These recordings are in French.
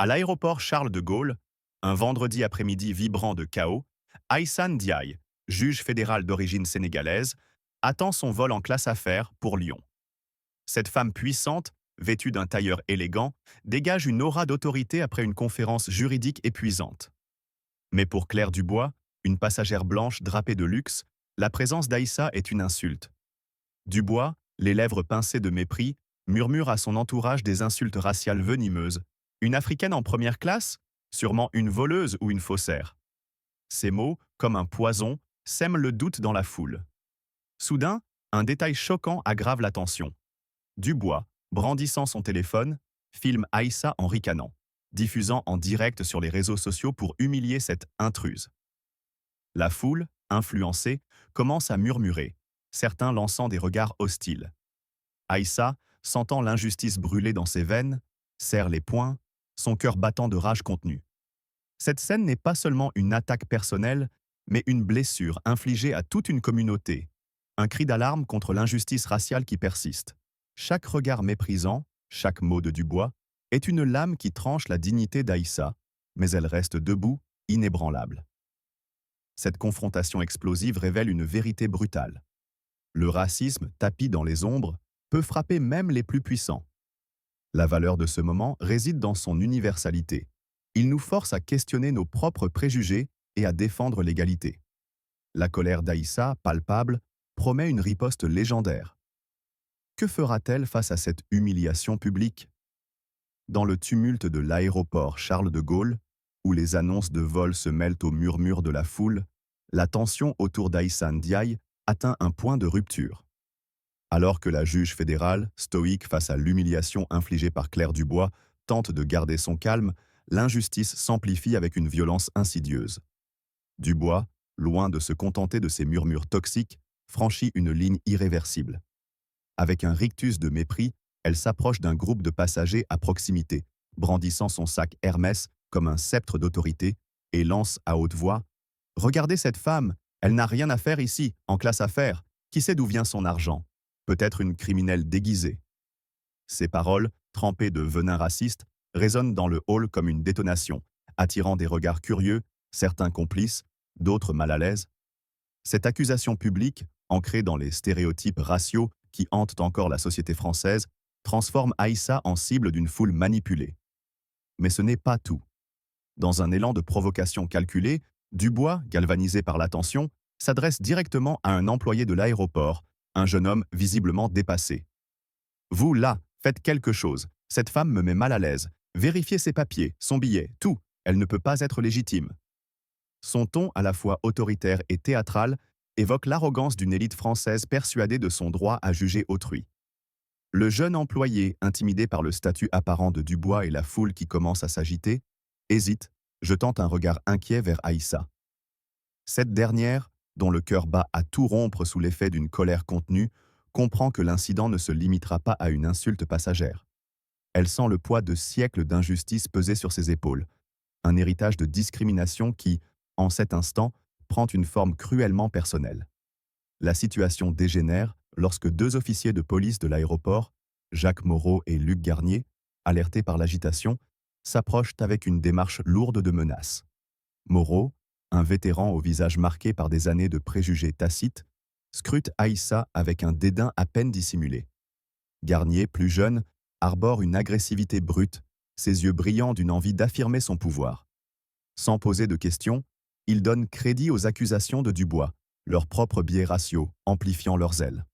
À l'aéroport Charles de Gaulle, un vendredi après-midi vibrant de chaos, Aïssa Ndiaye, juge fédéral d'origine sénégalaise, attend son vol en classe affaires pour Lyon. Cette femme puissante, vêtue d'un tailleur élégant, dégage une aura d'autorité après une conférence juridique épuisante. Mais pour Claire Dubois, une passagère blanche drapée de luxe, la présence d'Aïssa est une insulte. Dubois, les lèvres pincées de mépris, murmure à son entourage des insultes raciales venimeuses. Une Africaine en première classe? Sûrement une voleuse ou une faussaire. Ces mots, comme un poison, sèment le doute dans la foule. Soudain, un détail choquant aggrave la tension. Dubois, brandissant son téléphone, filme Aïssa en ricanant, diffusant en direct sur les réseaux sociaux pour humilier cette intruse. La foule, influencée, commence à murmurer, certains lançant des regards hostiles. Aïssa, sentant l'injustice brûler dans ses veines, serre les poings, son cœur battant de rage contenue. Cette scène n'est pas seulement une attaque personnelle, mais une blessure infligée à toute une communauté, un cri d'alarme contre l'injustice raciale qui persiste. Chaque regard méprisant, chaque mot de Dubois, est une lame qui tranche la dignité d'Aïssa, mais elle reste debout, inébranlable. Cette confrontation explosive révèle une vérité brutale. Le racisme, tapi dans les ombres, peut frapper même les plus puissants. La valeur de ce moment réside dans son universalité. Il nous force à questionner nos propres préjugés et à défendre l'égalité. La colère d'Aïssa, palpable, promet une riposte légendaire. Que fera-t-elle face à cette humiliation publique? Dans le tumulte de l'aéroport Charles de Gaulle, où les annonces de vol se mêlent aux murmures de la foule, la tension autour d'Aïssa Ndiaye atteint un point de rupture. Alors que la juge fédérale, stoïque face à l'humiliation infligée par Claire Dubois, tente de garder son calme, l'injustice s'amplifie avec une violence insidieuse. Dubois, loin de se contenter de ces murmures toxiques, franchit une ligne irréversible. Avec un rictus de mépris, elle s'approche d'un groupe de passagers à proximité, brandissant son sac Hermès comme un sceptre d'autorité, et lance à haute voix « Regardez cette femme, elle n'a rien à faire ici, en classe affaires, qui sait d'où vient son argent? Peut-être une criminelle déguisée. » Ces paroles, trempées de venin raciste, résonnent dans le hall comme une détonation, attirant des regards curieux, certains complices, d'autres mal à l'aise. Cette accusation publique, ancrée dans les stéréotypes raciaux qui hantent encore la société française, transforme Aïssa en cible d'une foule manipulée. Mais ce n'est pas tout. Dans un élan de provocation calculée, Dubois, galvanisé par l'attention, s'adresse directement à un employé de l'aéroport, un jeune homme visiblement dépassé. « Vous, là, faites quelque chose. Cette femme me met mal à l'aise. Vérifiez ses papiers, son billet, tout. Elle ne peut pas être légitime. » Son ton, à la fois autoritaire et théâtral, évoque l'arrogance d'une élite française persuadée de son droit à juger autrui. Le jeune employé, intimidé par le statut apparent de Dubois et la foule qui commence à s'agiter, hésite, jetant un regard inquiet vers Aïssa. Cette dernière, dont le cœur bat à tout rompre sous l'effet d'une colère contenue, comprend que l'incident ne se limitera pas à une insulte passagère. Elle sent le poids de siècles d'injustice peser sur ses épaules, un héritage de discrimination qui, en cet instant, prend une forme cruellement personnelle. La situation dégénère lorsque deux officiers de police de l'aéroport, Jacques Moreau et Luc Garnier, alertés par l'agitation, s'approchent avec une démarche lourde de menaces. Moreau, un vétéran au visage marqué par des années de préjugés tacites, scrute Aïssa avec un dédain à peine dissimulé. Garnier, plus jeune, arbore une agressivité brute, ses yeux brillants d'une envie d'affirmer son pouvoir. Sans poser de questions, il donne crédit aux accusations de Dubois, leurs propres biais raciaux amplifiant leurs ailes.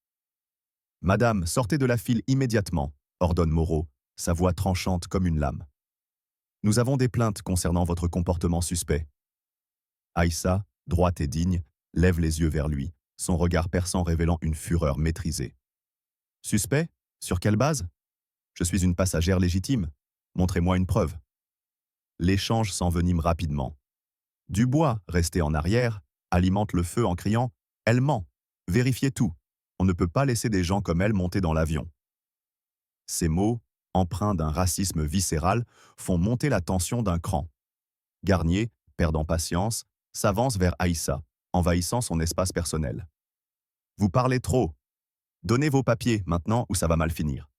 « Madame, sortez de la file immédiatement », ordonne Moreau, sa voix tranchante comme une lame. « Nous avons des plaintes concernant votre comportement suspect. » Aïssa, droite et digne, lève les yeux vers lui, son regard perçant révélant une fureur maîtrisée. « Suspect? Sur quelle base? Je suis une passagère légitime. Montrez-moi une preuve. » L'échange s'envenime rapidement. Dubois, resté en arrière, alimente le feu en criant « Elle ment! Vérifiez tout! On ne peut pas laisser des gens comme elle monter dans l'avion. » Ces mots, empreints d'un racisme viscéral, font monter la tension d'un cran. Garnier, perdant patience, s'avance vers Aïssa, envahissant son espace personnel. « Vous parlez trop. Donnez vos papiers maintenant ou ça va mal finir. »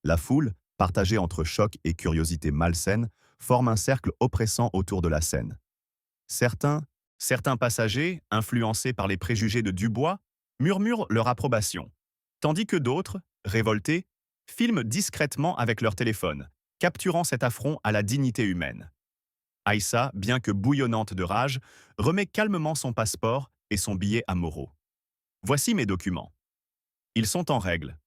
La foule, partagée entre choc et curiosité malsaine, forment un cercle oppressant autour de la scène. Certains, certains passagers, influencés par les préjugés de Dubois, murmurent leur approbation, tandis que d'autres, révoltés, filment discrètement avec leur téléphone, capturant cet affront à la dignité humaine. Aïssa, bien que bouillonnante de rage, remet calmement son passeport et son billet à Moreau. Voici mes documents. Ils sont en règle.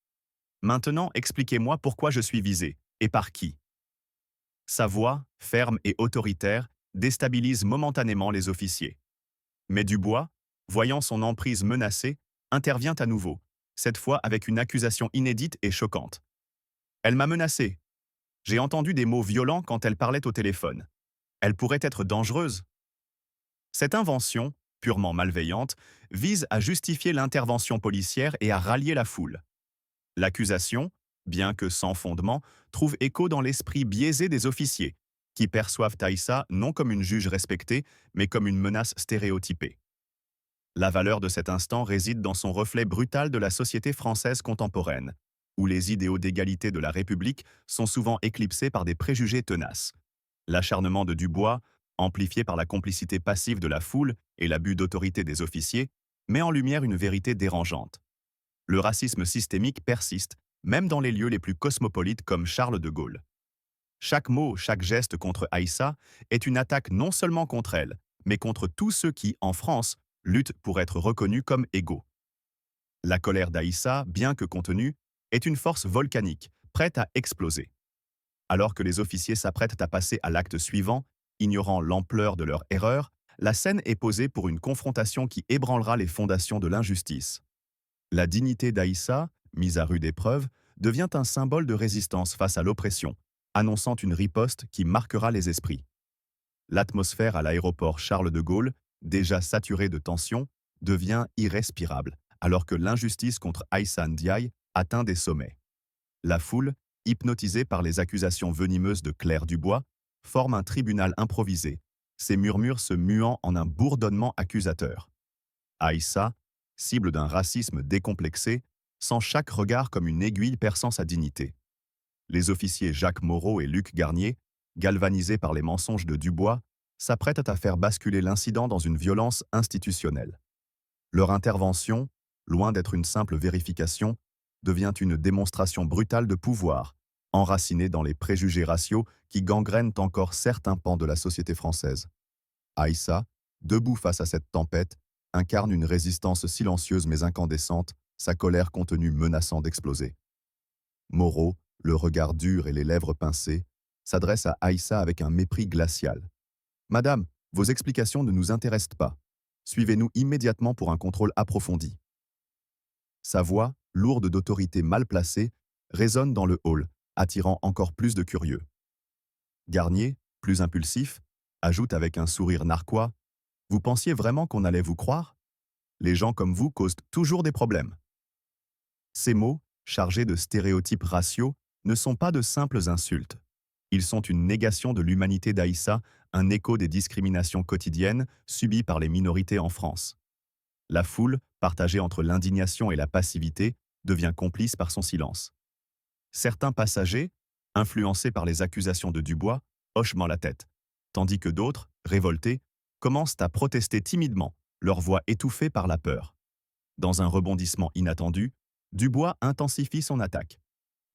Maintenant, expliquez-moi pourquoi je suis visé, et par qui. Sa voix, ferme et autoritaire, déstabilise momentanément les officiers. Mais Dubois, voyant son emprise menacée, intervient à nouveau, cette fois avec une accusation inédite et choquante. Elle m'a menacé. J'ai entendu des mots violents quand elle parlait au téléphone. Elle pourrait être dangereuse. Cette invention, purement malveillante, vise à justifier l'intervention policière et à rallier la foule. L'accusation, bien que sans fondement, trouve écho dans l'esprit biaisé des officiers, qui perçoivent Aïssa non comme une juge respectée, mais comme une menace stéréotypée. La valeur de cet instant réside dans son reflet brutal de la société française contemporaine, où les idéaux d'égalité de la République sont souvent éclipsés par des préjugés tenaces. L'acharnement de Dubois, amplifié par la complicité passive de la foule et l'abus d'autorité des officiers, met en lumière une vérité dérangeante. Le racisme systémique persiste, même dans les lieux les plus cosmopolites comme Charles de Gaulle. Chaque mot, chaque geste contre Aïssa est une attaque non seulement contre elle, mais contre tous ceux qui, en France, luttent pour être reconnus comme égaux. La colère d'Aïssa, bien que contenue, est une force volcanique, prête à exploser. Alors que les officiers s'apprêtent à passer à l'acte suivant, ignorant l'ampleur de leur erreur, la scène est posée pour une confrontation qui ébranlera les fondations de l'injustice. La dignité d'Aïssa, mise à rude épreuve, devient un symbole de résistance face à l'oppression, annonçant une riposte qui marquera les esprits. L'atmosphère à l'aéroport Charles de Gaulle, déjà saturée de tensions, devient irrespirable, alors que l'injustice contre Aïssa Ndiaye atteint des sommets. La foule, hypnotisée par les accusations venimeuses de Claire Dubois, forme un tribunal improvisé, ses murmures se muant en un bourdonnement accusateur. Aïssa, cible d'un racisme décomplexé, sent chaque regard comme une aiguille perçant sa dignité. Les officiers Jacques Moreau et Luc Garnier, galvanisés par les mensonges de Dubois, s'apprêtent à faire basculer l'incident dans une violence institutionnelle. Leur intervention, loin d'être une simple vérification, devient une démonstration brutale de pouvoir, enracinée dans les préjugés raciaux qui gangrènent encore certains pans de la société française. Aïssa, debout face à cette tempête, incarne une résistance silencieuse mais incandescente, sa colère contenue menaçant d'exploser. Moreau, le regard dur et les lèvres pincées, s'adresse à Aïssa avec un mépris glacial. « Madame, vos explications ne nous intéressent pas. Suivez-nous immédiatement pour un contrôle approfondi. » Sa voix, lourde d'autorité mal placée, résonne dans le hall, attirant encore plus de curieux. Garnier, plus impulsif, ajoute avec un sourire narquois « Vous pensiez vraiment qu'on allait vous croire? Les gens comme vous causent toujours des problèmes. » Ces mots, chargés de stéréotypes raciaux, ne sont pas de simples insultes. Ils sont une négation de l'humanité d'Aïssa, un écho des discriminations quotidiennes subies par les minorités en France. La foule, partagée entre l'indignation et la passivité, devient complice par son silence. Certains passagers, influencés par les accusations de Dubois, hochent la tête, tandis que d'autres, révoltés, commencent à protester timidement, leur voix étouffée par la peur. Dans un rebondissement inattendu, Dubois intensifie son attaque.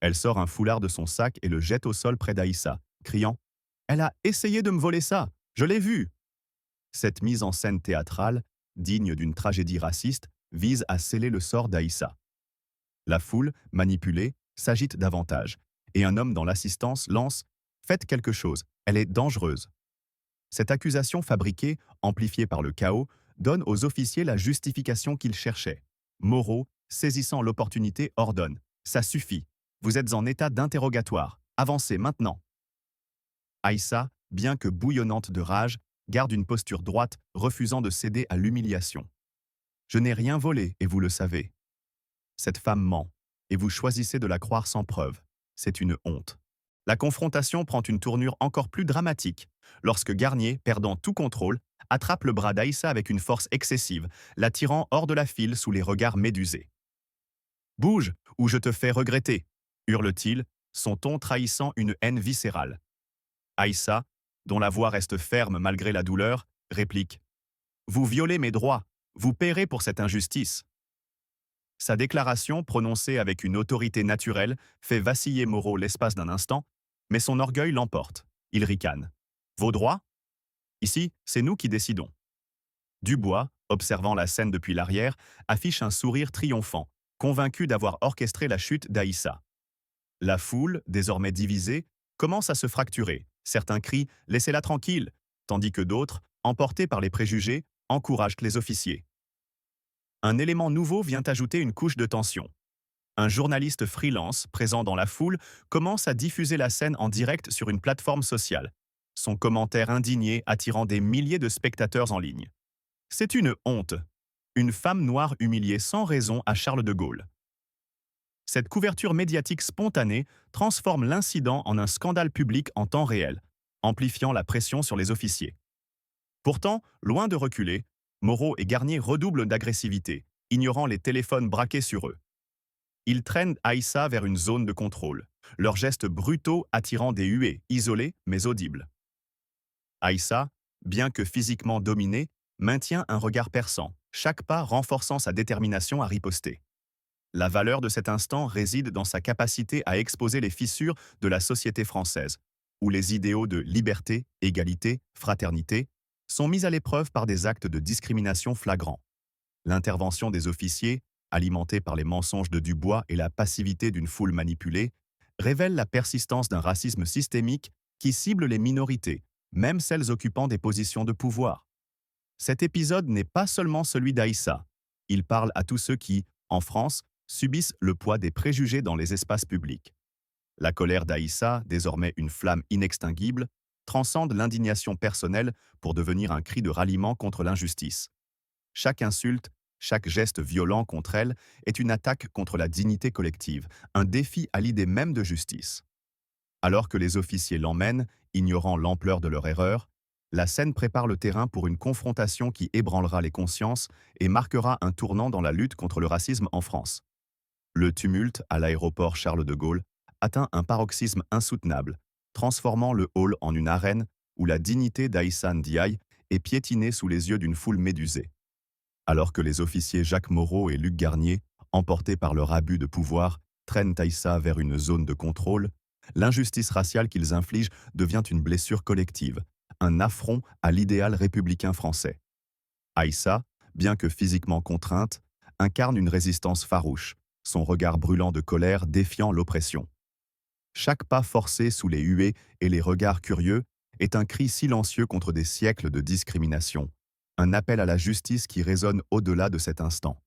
Elle sort un foulard de son sac et le jette au sol près d'Aïssa, criant « Elle a essayé de me voler ça, je l'ai vu !» Cette mise en scène théâtrale, digne d'une tragédie raciste, vise à sceller le sort d'Aïssa. La foule, manipulée, s'agite davantage, et un homme dans l'assistance lance « Faites quelque chose, elle est dangereuse !» Cette accusation fabriquée, amplifiée par le chaos, donne aux officiers la justification qu'ils cherchaient. Moreau, saisissant l'opportunité, ordonne « Ça suffit, vous êtes en état d'interrogatoire, avancez maintenant !» Aïssa, bien que bouillonnante de rage, garde une posture droite, refusant de céder à l'humiliation. « Je n'ai rien volé, et vous le savez. Cette femme ment, et vous choisissez de la croire sans preuve. C'est une honte. » La confrontation prend une tournure encore plus dramatique, lorsque Garnier, perdant tout contrôle, attrape le bras d'Aïssa avec une force excessive, la tirant hors de la file sous les regards médusés. « Bouge, ou je te fais regretter !» hurle-t-il, son ton trahissant une haine viscérale. Aïssa, dont la voix reste ferme malgré la douleur, réplique « Vous violez mes droits, vous paierez pour cette injustice ». Sa déclaration, prononcée avec une autorité naturelle, fait vaciller Moreau l'espace d'un instant, mais son orgueil l'emporte. Il ricane. Vos droits? Ici, c'est nous qui décidons. Dubois, observant la scène depuis l'arrière, affiche un sourire triomphant, convaincu d'avoir orchestré la chute d'Aïssa. La foule, désormais divisée, commence à se fracturer. Certains crient « Laissez-la tranquille », tandis que d'autres, emportés par les préjugés, encouragent les officiers. Un élément nouveau vient ajouter une couche de tension. Un journaliste freelance, présent dans la foule, commence à diffuser la scène en direct sur une plateforme sociale, son commentaire indigné attirant des milliers de spectateurs en ligne. C'est une honte. Une femme noire humiliée sans raison à Charles de Gaulle. Cette couverture médiatique spontanée transforme l'incident en un scandale public en temps réel, amplifiant la pression sur les officiers. Pourtant, loin de reculer, Moreau et Garnier redoublent d'agressivité, ignorant les téléphones braqués sur eux. Ils traînent Aïssa vers une zone de contrôle, leurs gestes brutaux attirant des huées, isolées mais audibles. Aïssa, bien que physiquement dominée, maintient un regard perçant, chaque pas renforçant sa détermination à riposter. La valeur de cet instant réside dans sa capacité à exposer les fissures de la société française, où les idéaux de liberté, égalité, fraternité sont mis à l'épreuve par des actes de discrimination flagrants. L'intervention des officiers, alimentée par les mensonges de Dubois et la passivité d'une foule manipulée, révèle la persistance d'un racisme systémique qui cible les minorités, même celles occupant des positions de pouvoir. Cet épisode n'est pas seulement celui d'Aïssa. Il parle à tous ceux qui, en France, subissent le poids des préjugés dans les espaces publics. La colère d'Aïssa, désormais une flamme inextinguible, transcende l'indignation personnelle pour devenir un cri de ralliement contre l'injustice. Chaque insulte, chaque geste violent contre elle est une attaque contre la dignité collective, un défi à l'idée même de justice. Alors que les officiers l'emmènent, ignorant l'ampleur de leur erreur, la scène prépare le terrain pour une confrontation qui ébranlera les consciences et marquera un tournant dans la lutte contre le racisme en France. Le tumulte à l'aéroport Charles de Gaulle atteint un paroxysme insoutenable, transformant le hall en une arène où la dignité d'Aïssa Ndiaye est piétinée sous les yeux d'une foule médusée. Alors que les officiers Jacques Moreau et Luc Garnier, emportés par leur abus de pouvoir, traînent Aïssa vers une zone de contrôle, l'injustice raciale qu'ils infligent devient une blessure collective, un affront à l'idéal républicain français. Aïssa, bien que physiquement contrainte, incarne une résistance farouche, son regard brûlant de colère défiant l'oppression. Chaque pas forcé sous les huées et les regards curieux est un cri silencieux contre des siècles de discrimination, un appel à la justice qui résonne au-delà de cet instant.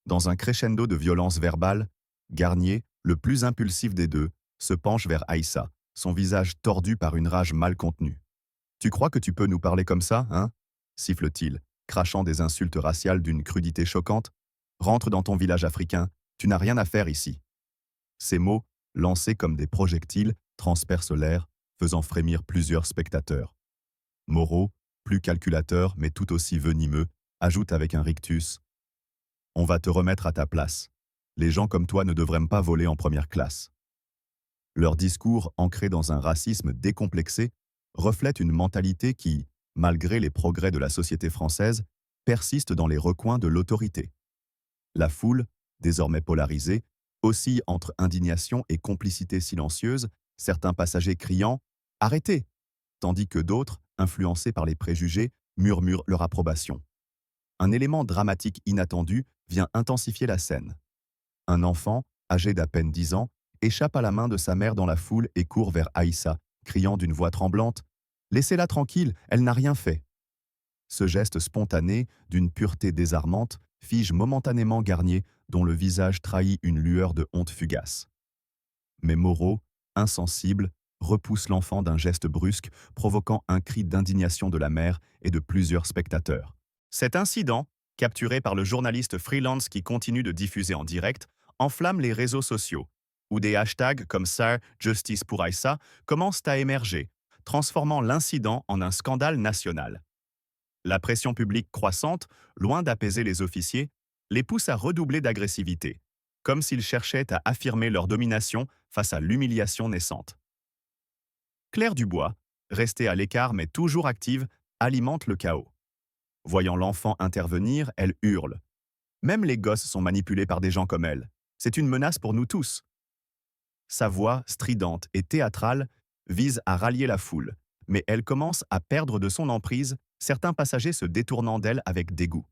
Dans un crescendo de violence verbale, Garnier, le plus impulsif des deux, se penche vers Aïssa, son visage tordu par une rage mal contenue. « Tu crois que tu peux nous parler comme ça, hein ?» siffle-t-il, crachant des insultes raciales d'une crudité choquante. « Rentre dans ton village africain, tu n'as rien à faire ici. » Ces mots, lancés comme des projectiles, transpercent l'air, faisant frémir plusieurs spectateurs. Moreau, plus calculateur mais tout aussi venimeux, ajoute avec un rictus « On va te remettre à ta place. Les gens comme toi ne devraient pas voler en première classe. » Leur discours, ancré dans un racisme décomplexé, reflète une mentalité qui, malgré les progrès de la société française, persiste dans les recoins de l'autorité. La foule, désormais polarisée, oscille entre indignation et complicité silencieuse, certains passagers criant « Arrêtez !» tandis que d'autres, influencés par les préjugés, murmurent leur approbation. Un élément dramatique inattendu vient intensifier la scène. Un enfant, âgé d'à peine 10 ans, échappe à la main de sa mère dans la foule et court vers Aïssa, criant d'une voix tremblante « Laissez-la tranquille, elle n'a rien fait !» Ce geste spontané, d'une pureté désarmante, fige momentanément Garnier, dont le visage trahit une lueur de honte fugace. Mais Moreau, insensible, repousse l'enfant d'un geste brusque, provoquant un cri d'indignation de la mère et de plusieurs spectateurs. Cet incident, capturé par le journaliste freelance qui continue de diffuser en direct, enflamme les réseaux sociaux, où des hashtags comme Sir Justice pour Aïssa commencent à émerger, transformant l'incident en un scandale national. La pression publique croissante, loin d'apaiser les officiers, les pousse à redoubler d'agressivité, comme s'ils cherchaient à affirmer leur domination face à l'humiliation naissante. Claire Dubois, restée à l'écart mais toujours active, alimente le chaos. Voyant l'enfant intervenir, elle hurle. Même les gosses sont manipulés par des gens comme elle. C'est une menace pour nous tous. Sa voix, stridente et théâtrale, vise à rallier la foule, mais elle commence à perdre de son emprise, certains passagers se détournant d'elle avec dégoût.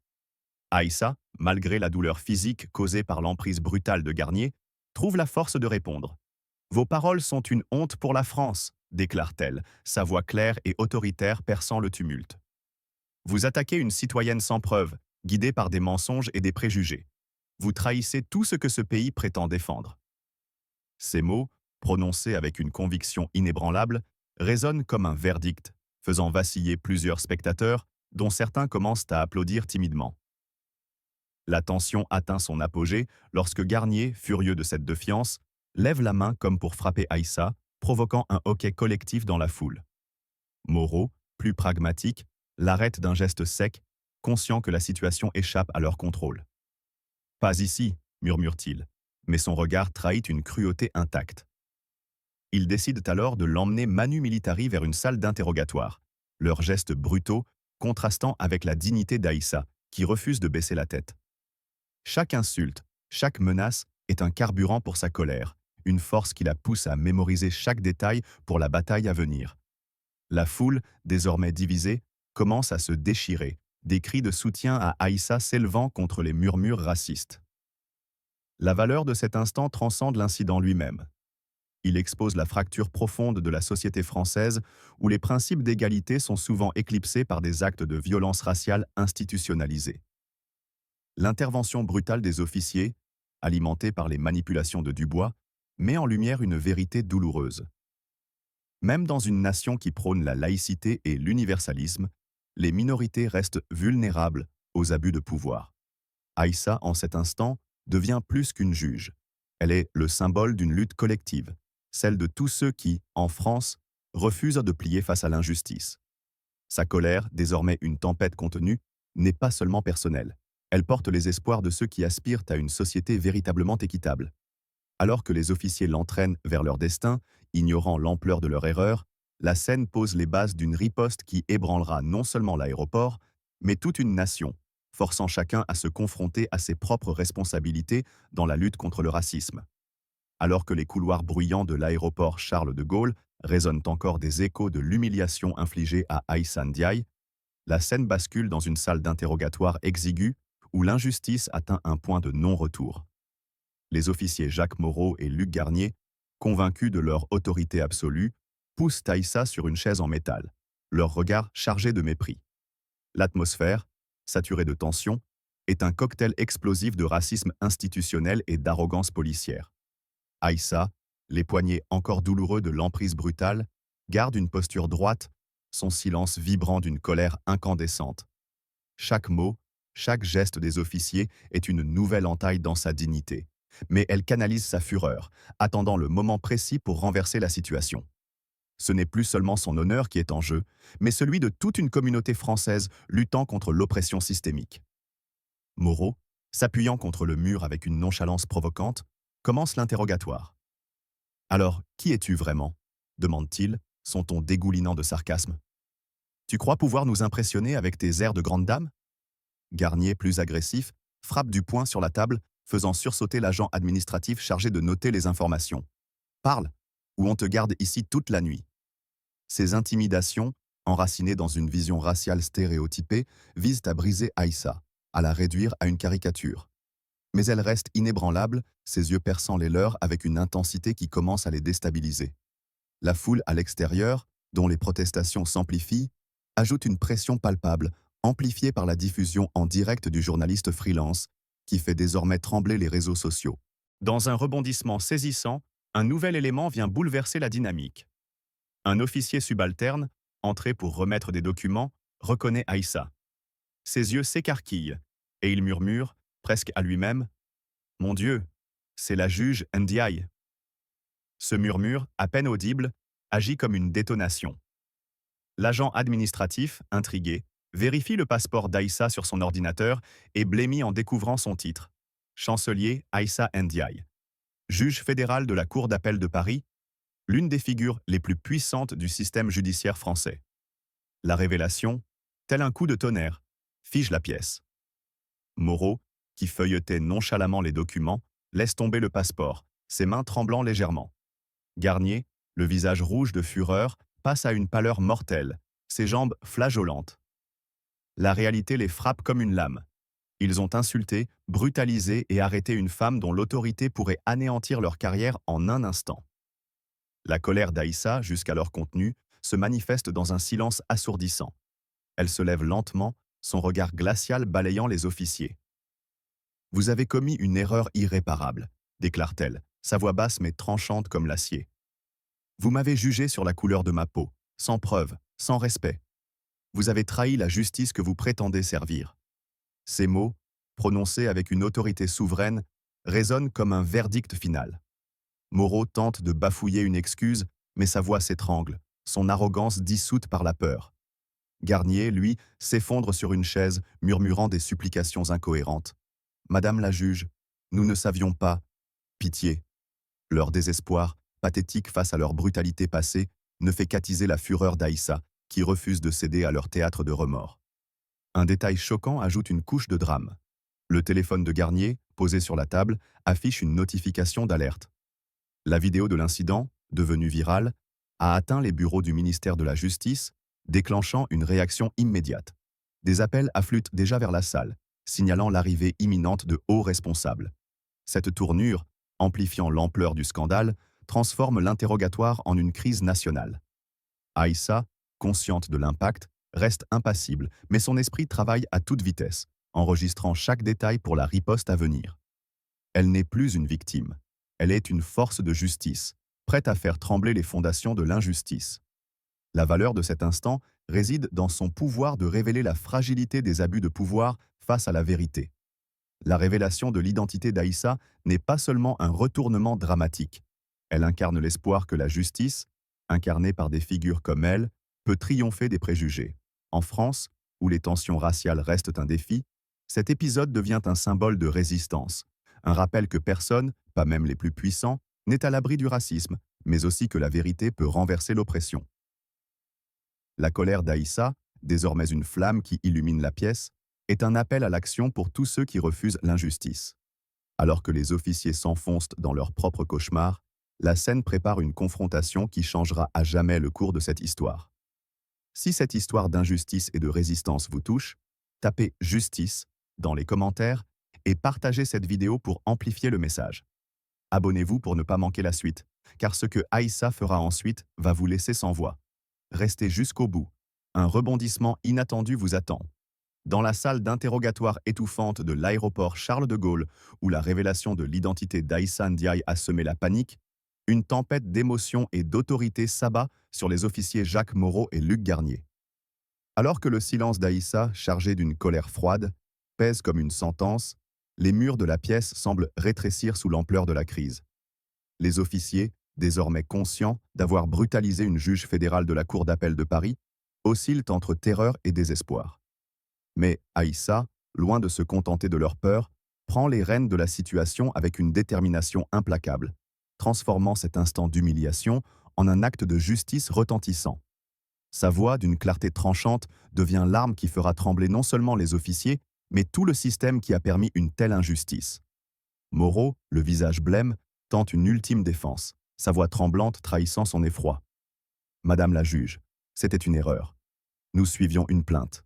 Aïssa, malgré la douleur physique causée par l'emprise brutale de Garnier, trouve la force de répondre. Vos paroles sont une honte pour la France, déclare-t-elle, sa voix claire et autoritaire perçant le tumulte. Vous attaquez une citoyenne sans preuve, guidée par des mensonges et des préjugés. Vous trahissez tout ce que ce pays prétend défendre. Ces mots, prononcés avec une conviction inébranlable, résonnent comme un verdict, faisant vaciller plusieurs spectateurs, dont certains commencent à applaudir timidement. La tension atteint son apogée lorsque Garnier, furieux de cette défiance, lève la main comme pour frapper Aïssa, provoquant un hoquet collectif dans la foule. Moreau, plus pragmatique, l'arrête d'un geste sec, conscient que la situation échappe à leur contrôle. « Pas ici », murmure-t-il, mais son regard trahit une cruauté intacte. Ils décident alors de l'emmener manu militari vers une salle d'interrogatoire, leurs gestes brutaux contrastant avec la dignité d'Aïssa, qui refuse de baisser la tête. Chaque insulte, chaque menace est un carburant pour sa colère, une force qui la pousse à mémoriser chaque détail pour la bataille à venir. La foule, désormais divisée, commence à se déchirer, des cris de soutien à Aïssa s'élevant contre les murmures racistes. La valeur de cet instant transcende l'incident lui-même. Il expose la fracture profonde de la société française où les principes d'égalité sont souvent éclipsés par des actes de violence raciale institutionnalisés. L'intervention brutale des officiers, alimentée par les manipulations de Dubois, met en lumière une vérité douloureuse. Même dans une nation qui prône la laïcité et l'universalisme, les minorités restent vulnérables aux abus de pouvoir. Aïssa, en cet instant, devient plus qu'une juge. Elle est le symbole d'une lutte collective, celle de tous ceux qui, en France, refusent de plier face à l'injustice. Sa colère, désormais une tempête contenue, n'est pas seulement personnelle. Elle porte les espoirs de ceux qui aspirent à une société véritablement équitable. Alors que les officiers l'entraînent vers leur destin, ignorant l'ampleur de leur erreur, la scène pose les bases d'une riposte qui ébranlera non seulement l'aéroport, mais toute une nation, forçant chacun à se confronter à ses propres responsabilités dans la lutte contre le racisme. Alors que les couloirs bruyants de l'aéroport Charles de Gaulle résonnent encore des échos de l'humiliation infligée à Aïssa Ndiaye, la scène bascule dans une salle d'interrogatoire exiguë où l'injustice atteint un point de non-retour. Les officiers Jacques Moreau et Luc Garnier, convaincus de leur autorité absolue, poussent Aïssa sur une chaise en métal, leur regard chargé de mépris. L'atmosphère, saturée de tension, est un cocktail explosif de racisme institutionnel et d'arrogance policière. Aïssa, les poignets encore douloureux de l'emprise brutale, garde une posture droite, son silence vibrant d'une colère incandescente. Chaque mot, chaque geste des officiers est une nouvelle entaille dans sa dignité, mais elle canalise sa fureur, attendant le moment précis pour renverser la situation. Ce n'est plus seulement son honneur qui est en jeu, mais celui de toute une communauté française luttant contre l'oppression systémique. Moreau, s'appuyant contre le mur avec une nonchalance provocante, commence l'interrogatoire. « Alors, qui es-tu vraiment » demande-t-il, son ton dégoulinant de sarcasme. « Tu crois pouvoir nous impressionner avec tes airs de grande dame ?» Garnier, plus agressif, frappe du poing sur la table, faisant sursauter l'agent administratif chargé de noter les informations. « Parle, ou on te garde ici toute la nuit. » Ces intimidations, enracinées dans une vision raciale stéréotypée, visent à briser Aïssa, à la réduire à une caricature. Mais elle reste inébranlable, ses yeux perçant les leurs avec une intensité qui commence à les déstabiliser. La foule à l'extérieur, dont les protestations s'amplifient, ajoute une pression palpable, amplifiée par la diffusion en direct du journaliste freelance, qui fait désormais trembler les réseaux sociaux. Dans un rebondissement saisissant, un nouvel élément vient bouleverser la dynamique. Un officier subalterne, entré pour remettre des documents, reconnaît Aïssa. Ses yeux s'écarquillent, et il murmure, presque à lui-même, « Mon Dieu, c'est la juge Ndiaye ». Ce murmure, à peine audible, agit comme une détonation. L'agent administratif, intrigué, vérifie le passeport d'Aïssa sur son ordinateur et blêmit en découvrant son titre. Chancelier Aïssa Ndiaye. Juge fédéral de la Cour d'appel de Paris, l'une des figures les plus puissantes du système judiciaire français. La révélation, tel un coup de tonnerre, fige la pièce. Moreau, qui feuilletait nonchalamment les documents, laisse tomber le passeport, ses mains tremblant légèrement. Garnier, le visage rouge de fureur, passe à une pâleur mortelle, ses jambes flageolantes. La réalité les frappe comme une lame. Ils ont insulté, brutalisé et arrêté une femme dont l'autorité pourrait anéantir leur carrière en un instant. La colère d'Aïssa, jusqu'alors contenue, se manifeste dans un silence assourdissant. Elle se lève lentement, son regard glacial balayant les officiers. « Vous avez commis une erreur irréparable », déclare-t-elle, sa voix basse mais tranchante comme l'acier. « Vous m'avez jugé sur la couleur de ma peau, sans preuve, sans respect. Vous avez trahi la justice que vous prétendez servir. » Ces mots, prononcés avec une autorité souveraine, résonnent comme un verdict final. Moreau tente de bafouiller une excuse, mais sa voix s'étrangle, son arrogance dissoute par la peur. Garnier, lui, s'effondre sur une chaise, murmurant des supplications incohérentes. « Madame la juge, nous ne savions pas. Pitié. » Leur désespoir, pathétique face à leur brutalité passée, ne fait qu'attiser la fureur d'Aïssa, qui refuse de céder à leur théâtre de remords. Un détail choquant ajoute une couche de drame. Le téléphone de Garnier, posé sur la table, affiche une notification d'alerte. La vidéo de l'incident, devenue virale, a atteint les bureaux du ministère de la Justice, déclenchant une réaction immédiate. Des appels affluent déjà vers la salle, signalant l'arrivée imminente de hauts responsables. Cette tournure, amplifiant l'ampleur du scandale, transforme l'interrogatoire en une crise nationale. Aïssa, consciente de l'impact, reste impassible, mais son esprit travaille à toute vitesse, enregistrant chaque détail pour la riposte à venir. Elle n'est plus une victime. Elle est une force de justice, prête à faire trembler les fondations de l'injustice. La valeur de cet instant réside dans son pouvoir de révéler la fragilité des abus de pouvoir face à la vérité. La révélation de l'identité d'Aïssa n'est pas seulement un retournement dramatique. Elle incarne l'espoir que la justice, incarnée par des figures comme elle, peut triompher des préjugés. En France, où les tensions raciales restent un défi, cet épisode devient un symbole de résistance, un rappel que personne, pas même les plus puissants, n'est à l'abri du racisme, mais aussi que la vérité peut renverser l'oppression. La colère d'Aïssa, désormais une flamme qui illumine la pièce, est un appel à l'action pour tous ceux qui refusent l'injustice. Alors que les officiers s'enfoncent dans leur propre cauchemar, la scène prépare une confrontation qui changera à jamais le cours de cette histoire. Si cette histoire d'injustice et de résistance vous touche, tapez « justice » dans les commentaires et partagez cette vidéo pour amplifier le message. Abonnez-vous pour ne pas manquer la suite, car ce que Aïssa fera ensuite va vous laisser sans voix. Restez jusqu'au bout. Un rebondissement inattendu vous attend. Dans la salle d'interrogatoire étouffante de l'aéroport Charles de Gaulle, où la révélation de l'identité d'Aïssa Ndiaye a semé la panique, une tempête d'émotion et d'autorité s'abat sur les officiers Jacques Moreau et Luc Garnier. Alors que le silence d'Aïssa, chargé d'une colère froide, pèse comme une sentence, les murs de la pièce semblent rétrécir sous l'ampleur de la crise. Les officiers, désormais conscients d'avoir brutalisé une juge fédérale de la Cour d'appel de Paris, oscillent entre terreur et désespoir. Mais Aïssa, loin de se contenter de leur peur, prend les rênes de la situation avec une détermination implacable, transformant cet instant d'humiliation en un acte de justice retentissant. Sa voix, d'une clarté tranchante, devient l'arme qui fera trembler non seulement les officiers, mais tout le système qui a permis une telle injustice. Moreau, le visage blême, tente une ultime défense, sa voix tremblante trahissant son effroi. « Madame la juge, c'était une erreur. Nous suivions une plainte. »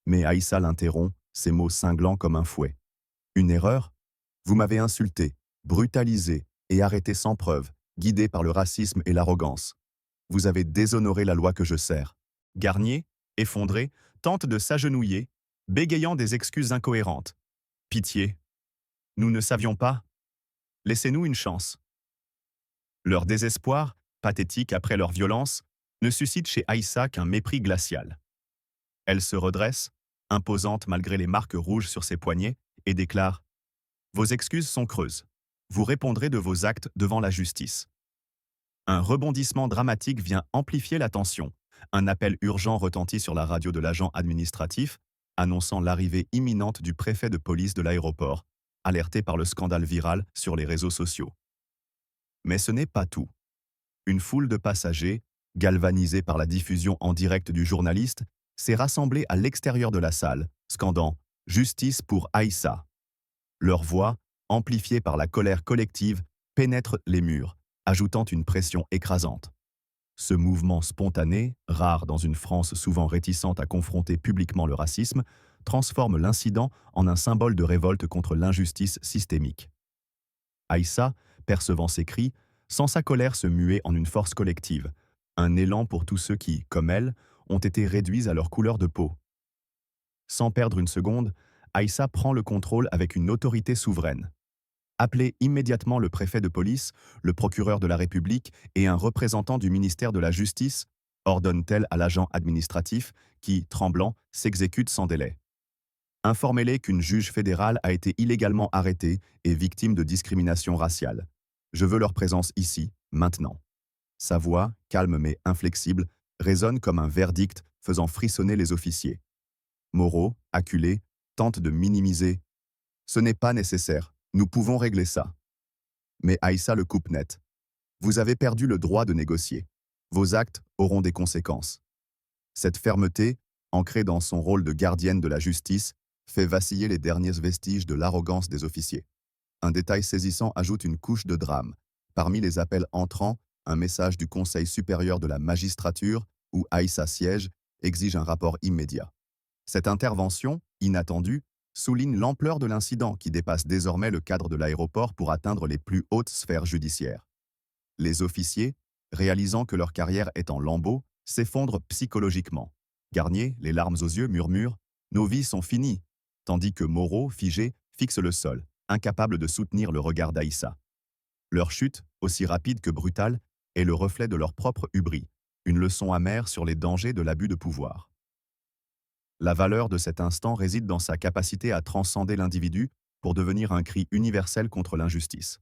Mais Aïssa l'interrompt, ses mots cinglants comme un fouet. « Une erreur? Vous m'avez insulté, brutalisé et arrêté sans preuve, guidé par le racisme et l'arrogance. Vous avez déshonoré la loi que je sers. » Garnier, effondré, tente de s'agenouiller, bégayant des excuses incohérentes. « Pitié. Nous ne savions pas. Laissez-nous une chance. » Leur désespoir, pathétique après leur violence, ne suscite chez Aïssa qu'un mépris glacial. Elle se redresse, imposante malgré les marques rouges sur ses poignets, et déclare « Vos excuses sont creuses. Vous répondrez de vos actes devant la justice. » Un rebondissement dramatique vient amplifier la tension. Un appel urgent retentit sur la radio de l'agent administratif, annonçant l'arrivée imminente du préfet de police de l'aéroport, alerté par le scandale viral sur les réseaux sociaux. Mais ce n'est pas tout. Une foule de passagers, galvanisés par la diffusion en direct du journaliste, s'est rassemblée à l'extérieur de la salle, scandant « Justice pour Aïssa ». Leur voix, amplifiée par la colère collective, pénètre les murs, ajoutant une pression écrasante. Ce mouvement spontané, rare dans une France souvent réticente à confronter publiquement le racisme, transforme l'incident en un symbole de révolte contre l'injustice systémique. Aïssa, percevant ces cris, sent sa colère se muer en une force collective, un élan pour tous ceux qui, comme elle, ont été réduits à leur couleur de peau. Sans perdre une seconde, Aïssa prend le contrôle avec une autorité souveraine. Appelez immédiatement le préfet de police, le procureur de la République et un représentant du ministère de la Justice, ordonne-t-elle à l'agent administratif qui, tremblant, s'exécute sans délai. Informez-les qu'une juge fédérale a été illégalement arrêtée et victime de discrimination raciale. Je veux leur présence ici, maintenant. Sa voix, calme mais inflexible, résonne comme un verdict faisant frissonner les officiers. Moreau, acculé, tente de minimiser. Ce n'est pas nécessaire, nous pouvons régler ça. Mais Aïssa le coupe net. Vous avez perdu le droit de négocier. Vos actes auront des conséquences. Cette fermeté, ancrée dans son rôle de gardienne de la justice, fait vaciller les derniers vestiges de l'arrogance des officiers. Un détail saisissant ajoute une couche de drame. Parmi les appels entrants, un message du Conseil supérieur de la magistrature, où Aïssa siège, exige un rapport immédiat. Cette intervention, inattendue, souligne l'ampleur de l'incident qui dépasse désormais le cadre de l'aéroport pour atteindre les plus hautes sphères judiciaires. Les officiers, réalisant que leur carrière est en lambeaux, s'effondrent psychologiquement. Garnier, les larmes aux yeux, murmure « Nos vies sont finies », tandis que Moreau, figé, fixe le sol, incapable de soutenir le regard d'Aïssa. Leur chute, aussi rapide que brutale, est le reflet de leur propre hubris, une leçon amère sur les dangers de l'abus de pouvoir. La valeur de cet instant réside dans sa capacité à transcender l'individu pour devenir un cri universel contre l'injustice.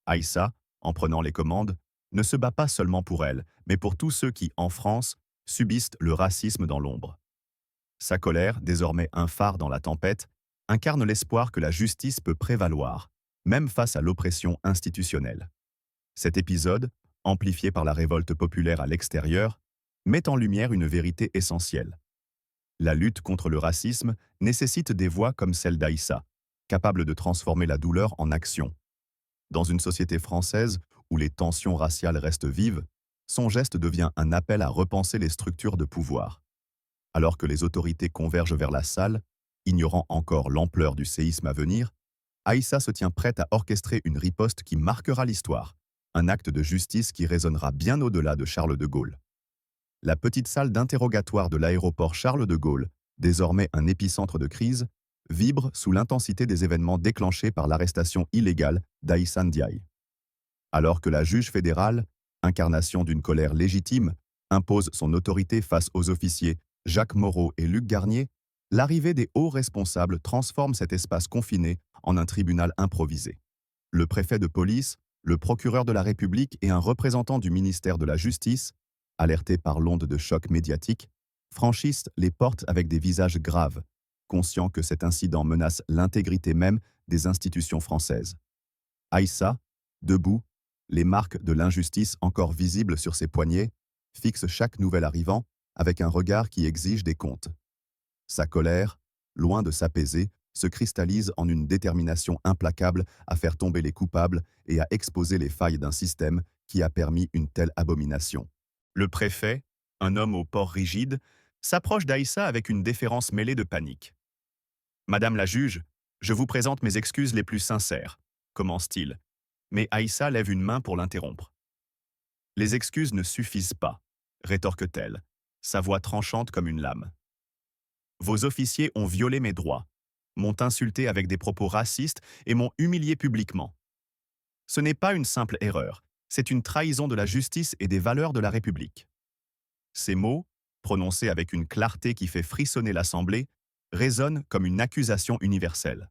Aïssa, en prenant les commandes, ne se bat pas seulement pour elle, mais pour tous ceux qui, en France, subissent le racisme dans l'ombre. Sa colère, désormais un phare dans la tempête, incarne l'espoir que la justice peut prévaloir, même face à l'oppression institutionnelle. Cet épisode, amplifié par la révolte populaire à l'extérieur, met en lumière une vérité essentielle. La lutte contre le racisme nécessite des voix comme celle d'Aïssa, capables de transformer la douleur en action. Dans une société française où les tensions raciales restent vives, son geste devient un appel à repenser les structures de pouvoir. Alors que les autorités convergent vers la salle, ignorant encore l'ampleur du séisme à venir, Aïssa se tient prête à orchestrer une riposte qui marquera l'histoire, un acte de justice qui résonnera bien au-delà de Charles de Gaulle. La petite salle d'interrogatoire de l'aéroport Charles de Gaulle, désormais un épicentre de crise, vibre sous l'intensité des événements déclenchés par l'arrestation illégale d'Aïssa Ndiaye. Alors que la juge fédérale, incarnation d'une colère légitime, impose son autorité face aux officiers Jacques Moreau et Luc Garnier, l'arrivée des hauts responsables transforme cet espace confiné en un tribunal improvisé. Le préfet de police, le procureur de la République et un représentant du ministère de la Justice, alertés par l'onde de choc médiatique, franchissent les portes avec des visages graves, conscients que cet incident menace l'intégrité même des institutions françaises. Aïssa, debout, les marques de l'injustice encore visibles sur ses poignets, fixe chaque nouvel arrivant avec un regard qui exige des comptes. Sa colère, loin de s'apaiser, se cristallise en une détermination implacable à faire tomber les coupables et à exposer les failles d'un système qui a permis une telle abomination. Le préfet, un homme au port rigide, s'approche d'Aïssa avec une déférence mêlée de panique. « Madame la juge, je vous présente mes excuses les plus sincères », commence-t-il, mais Aïssa lève une main pour l'interrompre. « Les excuses ne suffisent pas », rétorque-t-elle, sa voix tranchante comme une lame. « Vos officiers ont violé mes droits, m'ont insulté avec des propos racistes et m'ont humilié publiquement. Ce n'est pas une simple erreur, c'est une trahison de la justice et des valeurs de la République. » Ces mots, prononcés avec une clarté qui fait frissonner l'Assemblée, résonnent comme une accusation universelle.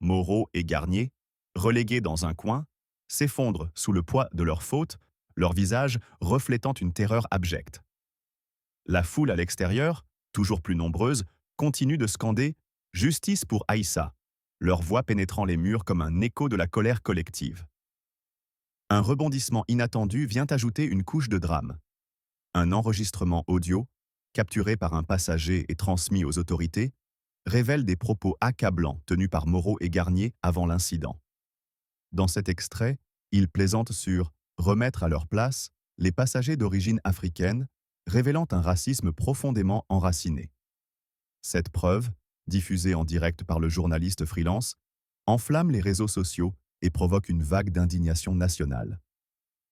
Moreau et Garnier, relégués dans un coin, s'effondrent sous le poids de leurs fautes, leur visage reflétant une terreur abjecte. La foule à l'extérieur, toujours plus nombreuse, continue de scander « Justice pour Aïssa », leur voix pénétrant les murs comme un écho de la colère collective. Un rebondissement inattendu vient ajouter une couche de drame. Un enregistrement audio, capturé par un passager et transmis aux autorités, révèle des propos accablants tenus par Moreau et Garnier avant l'incident. Dans cet extrait, ils plaisantent sur « remettre à leur place » les passagers d'origine africaine, révélant un racisme profondément enraciné. Cette preuve, diffusée en direct par le journaliste freelance, enflamme les réseaux sociaux et provoque une vague d'indignation nationale.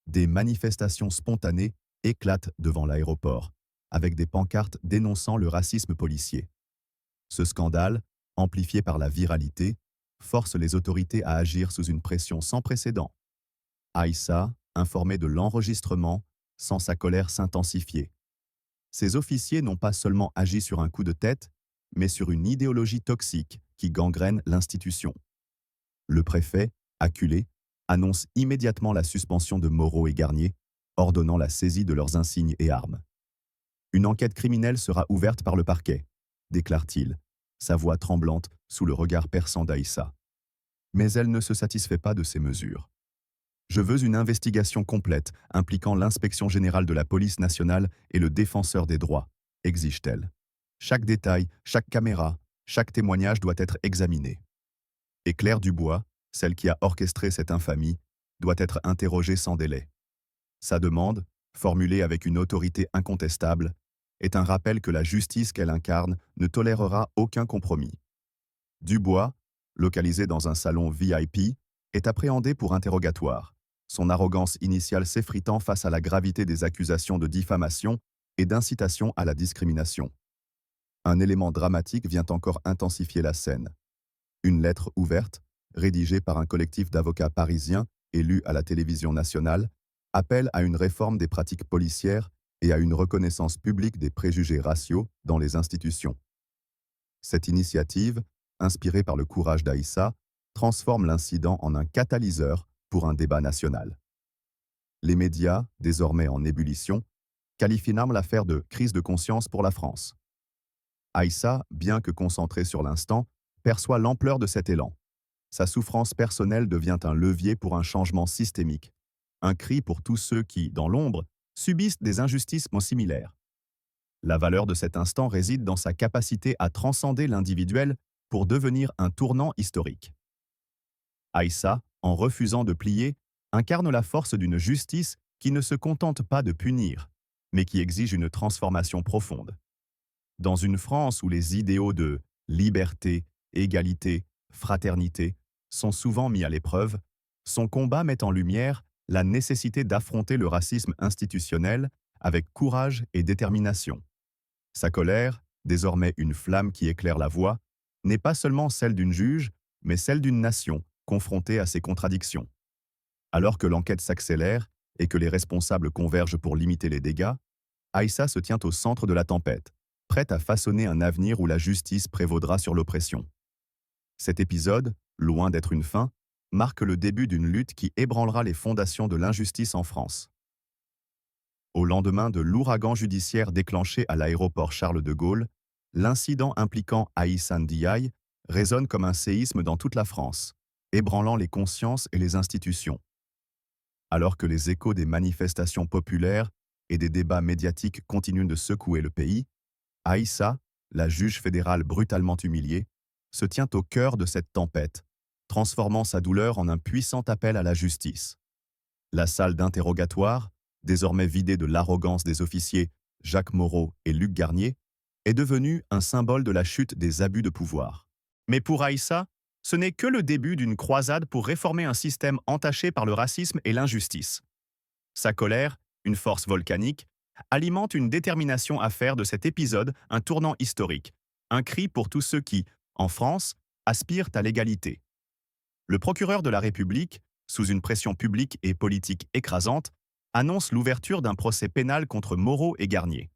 Des manifestations spontanées éclatent devant l'aéroport, avec des pancartes dénonçant le racisme policier. Ce scandale, amplifié par la viralité, force les autorités à agir sous une pression sans précédent. Aïssa, informé de l'enregistrement, sent sa colère s'intensifier. Ces officiers n'ont pas seulement agi sur un coup de tête, mais sur une idéologie toxique qui gangrène l'institution. Le préfet, acculé, annonce immédiatement la suspension de Moreau et Garnier, ordonnant la saisie de leurs insignes et armes. Une enquête criminelle sera ouverte par le parquet, déclare-t-il, sa voix tremblante sous le regard perçant d'Aïssa. Mais elle ne se satisfait pas de ces mesures. Je veux une investigation complète impliquant l'inspection générale de la police nationale et le défenseur des droits, exige-t-elle. Chaque détail, chaque caméra, chaque témoignage doit être examiné. Et Claire Dubois, celle qui a orchestré cette infamie, doit être interrogée sans délai. Sa demande, formulée avec une autorité incontestable, est un rappel que la justice qu'elle incarne ne tolérera aucun compromis. Dubois, localisé dans un salon VIP, est appréhendé pour interrogatoire, son arrogance initiale s'effritant face à la gravité des accusations de diffamation et d'incitation à la discrimination. Un élément dramatique vient encore intensifier la scène. Une lettre ouverte, rédigée par un collectif d'avocats parisiens et lue à la télévision nationale, appelle à une réforme des pratiques policières et à une reconnaissance publique des préjugés raciaux dans les institutions. Cette initiative, inspirée par le courage d'Aïssa, transforme l'incident en un catalyseur pour un débat national. Les médias, désormais en ébullition, qualifient l'affaire de crise de conscience pour la France. Aïssa, bien que concentrée sur l'instant, perçoit l'ampleur de cet élan. Sa souffrance personnelle devient un levier pour un changement systémique, un cri pour tous ceux qui, dans l'ombre, subissent des injustices similaires. La valeur de cet instant réside dans sa capacité à transcender l'individuel pour devenir un tournant historique. Aïssa, en refusant de plier, incarne la force d'une justice qui ne se contente pas de punir, mais qui exige une transformation profonde. Dans une France où les idéaux de liberté, égalité, fraternité sont souvent mis à l'épreuve, son combat met en lumière la nécessité d'affronter le racisme institutionnel avec courage et détermination. Sa colère, désormais une flamme qui éclaire la voie, n'est pas seulement celle d'une juge, mais celle d'une nation confrontée à ses contradictions. Alors que l'enquête s'accélère et que les responsables convergent pour limiter les dégâts, Aïssa se tient au centre de la tempête, prête à façonner un avenir où la justice prévaudra sur l'oppression. Cet épisode, loin d'être une fin, marque le début d'une lutte qui ébranlera les fondations de l'injustice en France. Au lendemain de l'ouragan judiciaire déclenché à l'aéroport Charles de Gaulle, l'incident impliquant Aïssa Ndiaye résonne comme un séisme dans toute la France, ébranlant les consciences et les institutions. Alors que les échos des manifestations populaires et des débats médiatiques continuent de secouer le pays, Aïssa, la juge fédérale brutalement humiliée, se tient au cœur de cette tempête, transformant sa douleur en un puissant appel à la justice. La salle d'interrogatoire, désormais vidée de l'arrogance des officiers Jacques Moreau et Luc Garnier, est devenue un symbole de la chute des abus de pouvoir. Mais pour Aïssa, ce n'est que le début d'une croisade pour réformer un système entaché par le racisme et l'injustice. Sa colère, une force volcanique, alimente une détermination à faire de cet épisode un tournant historique, un cri pour tous ceux qui, en France, aspirent à l'égalité. Le procureur de la République, sous une pression publique et politique écrasante, annonce l'ouverture d'un procès pénal contre Moreau et Garnier.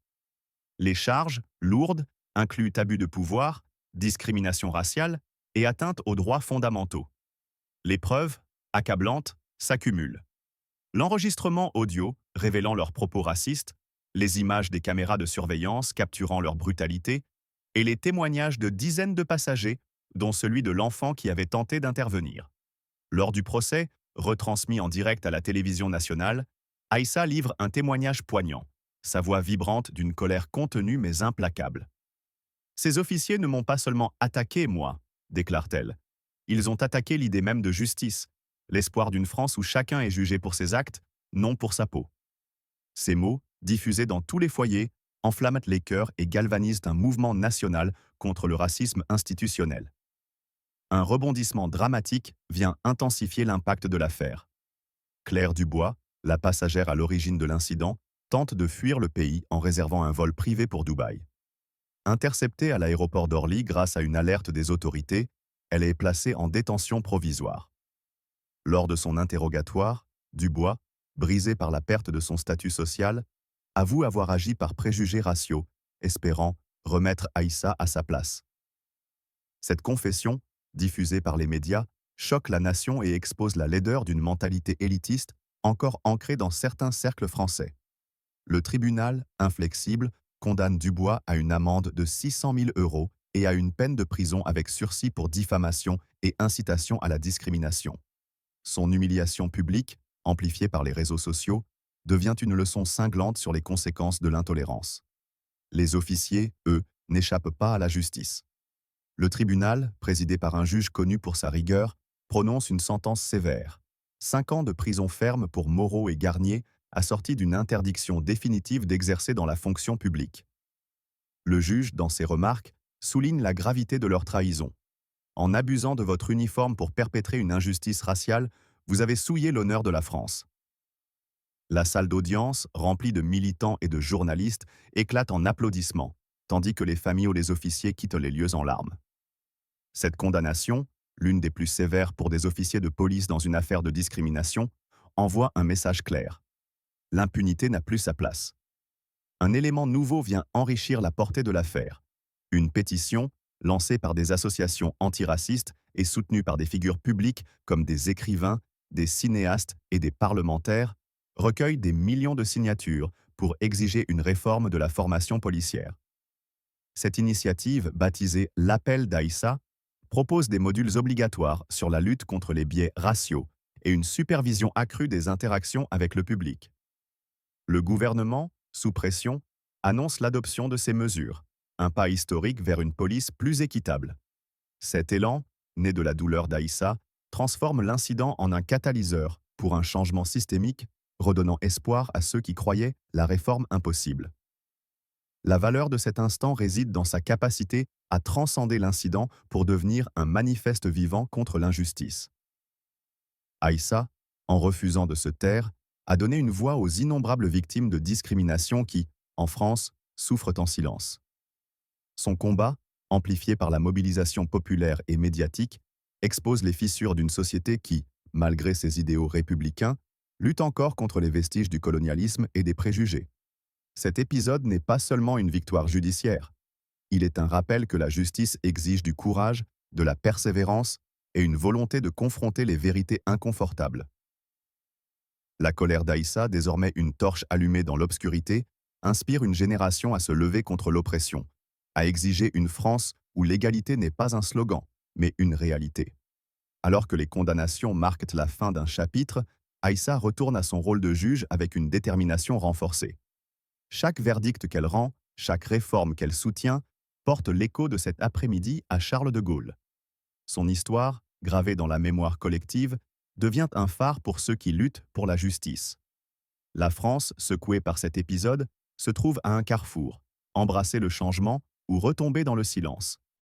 Les charges, lourdes, incluent abus de pouvoir, discrimination raciale et atteinte aux droits fondamentaux. Les preuves, accablantes, s'accumulent. L'enregistrement audio révélant leurs propos racistes, les images des caméras de surveillance capturant leur brutalité et les témoignages de dizaines de passagers, dont celui de l'enfant qui avait tenté d'intervenir. Lors du procès, Retransmis en direct à la télévision nationale, Aïssa livre un témoignage poignant, sa voix vibrante d'une colère contenue mais implacable. Ces officiers ne m'ont pas seulement attaqué, moi, déclare-t-elle. Ils ont attaqué l'idée même de justice, l'espoir d'une France où chacun est jugé pour ses actes, non pour sa peau. Ces mots, diffusés dans tous les foyers, enflamment les cœurs et galvanisent un mouvement national contre le racisme institutionnel. Un rebondissement dramatique vient intensifier l'impact de l'affaire. Claire Dubois, la passagère à l'origine de l'incident, tente de fuir le pays en réservant un vol privé pour Dubaï. Interceptée à l'aéroport d'Orly grâce à une alerte des autorités, elle est placée en détention provisoire. Lors de son interrogatoire, Dubois, brisé par la perte de son statut social, avoue avoir agi par préjugés raciaux, espérant remettre Aïssa à sa place. Cette confession, diffusée par les médias, choque la nation et expose la laideur d'une mentalité élitiste encore ancrée dans certains cercles français. Le tribunal, inflexible, condamne Dubois à une amende de 600 000 € et à une peine de prison avec sursis pour diffamation et incitation à la discrimination. Son humiliation publique, amplifiée par les réseaux sociaux, devient une leçon cinglante sur les conséquences de l'intolérance. Les officiers, eux, n'échappent pas à la justice. Le tribunal, présidé par un juge connu pour sa rigueur, prononce une sentence sévère. 5 ans de prison ferme pour Moreau et Garnier, assortie d'une interdiction définitive d'exercer dans la fonction publique. Le juge, dans ses remarques, souligne la gravité de leur trahison. En abusant de votre uniforme pour perpétrer une injustice raciale, vous avez souillé l'honneur de la France. La salle d'audience, remplie de militants et de journalistes, éclate en applaudissements, tandis que les familles ou les officiers quittent les lieux en larmes. Cette condamnation, l'une des plus sévères pour des officiers de police dans une affaire de discrimination, envoie un message clair. L'impunité n'a plus sa place. Un élément nouveau vient enrichir la portée de l'affaire. Une pétition, lancée par des associations antiracistes et soutenue par des figures publiques comme des écrivains, des cinéastes et des parlementaires, recueille des millions de signatures pour exiger une réforme de la formation policière. Cette initiative, baptisée l'Appel d'Aïssa, propose des modules obligatoires sur la lutte contre les biais raciaux et une supervision accrue des interactions avec le public. Le gouvernement, sous pression, annonce l'adoption de ces mesures, un pas historique vers une police plus équitable. Cet élan, né de la douleur d'Aïssa, transforme l'incident en un catalyseur pour un changement systémique, redonnant espoir à ceux qui croyaient la réforme impossible. La valeur de cet instant réside dans sa capacité à transcender l'incident pour devenir un manifeste vivant contre l'injustice. Aïssa, en refusant de se taire, a donné une voix aux innombrables victimes de discrimination qui, en France, souffrent en silence. Son combat, amplifié par la mobilisation populaire et médiatique, expose les fissures d'une société qui, malgré ses idéaux républicains, lutte encore contre les vestiges du colonialisme et des préjugés. Cet épisode n'est pas seulement une victoire judiciaire. Il est un rappel que la justice exige du courage, de la persévérance et une volonté de confronter les vérités inconfortables. La colère d'Aïssa, désormais une torche allumée dans l'obscurité, inspire une génération à se lever contre l'oppression, à exiger une France où l'égalité n'est pas un slogan, mais une réalité. Alors que les condamnations marquent la fin d'un chapitre, Aïssa retourne à son rôle de juge avec une détermination renforcée. Chaque verdict qu'elle rend, chaque réforme qu'elle soutient, porte l'écho de cet après-midi à Charles de Gaulle. Son histoire, gravée dans la mémoire collective, devient un phare pour ceux qui luttent pour la justice. La France, secouée par cet épisode, se trouve à un carrefour, embrasser le changement ou retomber dans le silence.